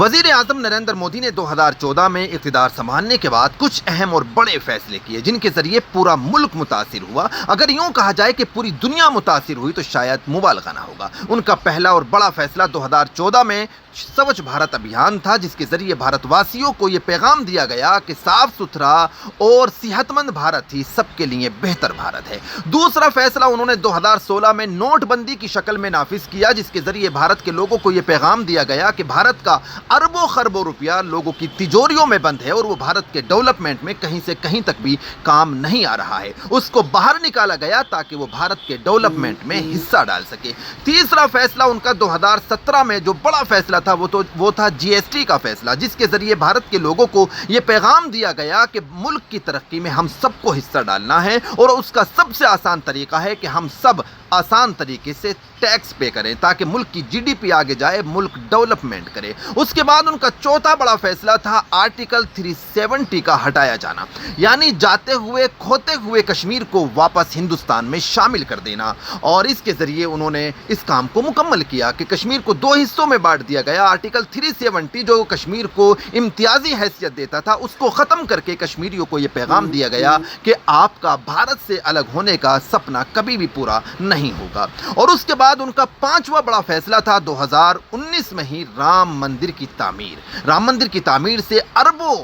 وزیر اعظم نریندر مودی نے 2014 میں اقتدار سنبھالنے کے بعد کچھ اہم اور بڑے فیصلے کیے جن کے ذریعے پورا ملک متاثر ہوا۔ اگر یوں کہا جائے کہ پوری دنیا متاثر ہوئی تو شاید مبالغہ نہ ہوگا۔ ان کا پہلا اور بڑا فیصلہ 2014 میں سوچھ بھارت ابھیان تھا، جس کے ذریعے بھارت واسیوں کو یہ پیغام دیا گیا کہ صاف ستھرا اور صحت مند بھارت ہی سب کے لیے بہتر بھارت ہے۔ دوسرا فیصلہ انہوں نے 2016 میں نوٹ بندی کی شکل میں نافذ کیا، جس کے ذریعے بھارت کے لوگوں کو یہ پیغام دیا گیا کہ بھارت کا اربوں خربوں روپیہ لوگوں کی تجوریوں میں بند ہے اور وہ بھارت کے ڈیولپمنٹ میں کہیں سے کہیں تک بھی کام نہیں آ رہا ہے۔ اس کو باہر نکالا گیا تاکہ وہ بھارت کے ڈیولپمنٹ میں حصہ ڈال سکے۔ تیسرا فیصلہ ان کا 2017 میں جو بڑا فیصلہ تھا وہ تھا جی ایس ٹی کا فیصلہ، جس کے ذریعے بھارت کے لوگوں کو یہ پیغام دیا گیا کہ ملک کی ترقی میں ہم سب کو حصہ ڈالنا ہے اور اس کا سب سے آسان طریقہ ہے کہ ہم سب آسان طریقے سے ٹیکس پے کریں تاکہ ملک کی جی ڈی پی آگے جائے، ملک ڈیولپمنٹ کرے۔ اس کے بعد ان کا چوتھا بڑا فیصلہ تھا آرٹیکل 370 کا ہٹایا جانا، یعنی جاتے ہوئے کھوتے ہوئے کشمیر کو واپس ہندوستان میں شامل کر دینا، اور اس کے ذریعے انہوں نے اس کام کو مکمل کیا کہ کشمیر کو 2 حصوں میں بانٹ دیا گیا۔ آرٹیکل 370 جو کشمیر کو امتیازی حیثیت دیتا تھا اس کو ختم کر کے کشمیریوں کو یہ پیغام دیا گیا کہ آپ کا بھارت سے الگ ہونے کا سپنا کبھی بھی پورا نہیں ہوگا۔ اور اس کے بعد ان کا 5واں بڑا فیصلہ تھا 2019 میں ہی رام مندر کی تعمیر۔ رام مندر کی تعمیر سے اربوں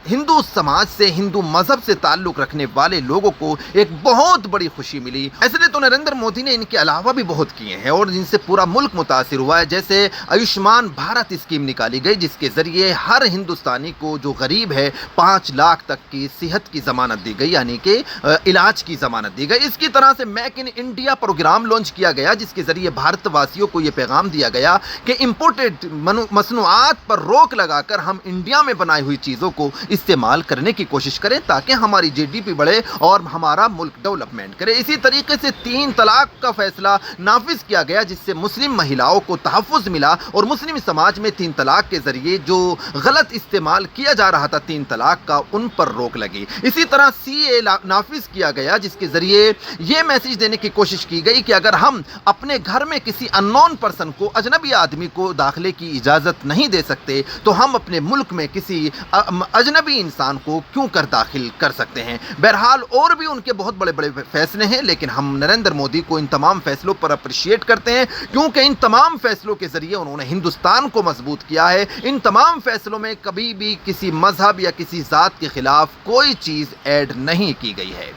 ہندو سماج سے، ہندو مذہب سے تعلق رکھنے والے لوگوں کو ایک بہت بڑی خوشی ملی۔ ایسے تو نریندر مودی نے ان کے علاوہ بھی بہت کیے ہیں اور جن سے پورا ملک متاثر ہوا ہے، جیسے آیوشمان بھارت اسکیم نکالی گئی جس کے ذریعے ہر ہندوستانی کو جو غریب ہے 5 لاکھ تک کی صحت کی ضمانت دی گئی، یعنی کہ علاج کی ضمانت دی گئی۔ اس کی طرح سے make in India programme launch کیا گیا جس کے ذریعے بھارت واسیوں کو یہ پیغام دیا گیا کہ امپورٹڈ مصنوعات پر روک لگا کر ہم انڈیا میں بنائی ہوئی چیزوں کو استعمال کرنے کی کوشش کریں تاکہ ہماری جی ڈی پی بڑھے اور ہمارا ملک ڈیولپمنٹ کرے۔ اسی طریقے سے 3 طلاق کا فیصلہ نافذ کیا گیا جس سے مسلم مہیلاؤں کو تحفظ ملا اور مسلم سماج میں 3 طلاق کے ذریعے جو غلط استعمال کیا جا رہا تھا 3 طلاق کا ان پر روک لگی۔ اسی طرح سی اے نافذ کیا گیا جس کے ذریعے یہ میسج دینے کی کوشش کی گئی کہ اگر ہم اپنے گھر میں کسی ان نون پرسن کو، اجنبی آدمی کو داخلے کی اجازت نہیں دے سکتے تو ہم اپنے ملک میں کسی اجنبی انسان کو کیوں کر داخل کر سکتے ہیں۔ بہرحال اور بھی ان کے بہت بڑے بڑے فیصلے ہیں، لیکن ہم نریندر مودی کو ان تمام فیصلوں پر اپریشیٹ کرتے ہیں کیونکہ ان تمام فیصلوں کے ذریعے انہوں نے ہندوستان کو مضبوط کیا ہے۔ ان تمام فیصلوں میں کبھی بھی کسی مذہب یا کسی ذات کے خلاف کوئی چیز ایڈ نہیں کی گئی ہے۔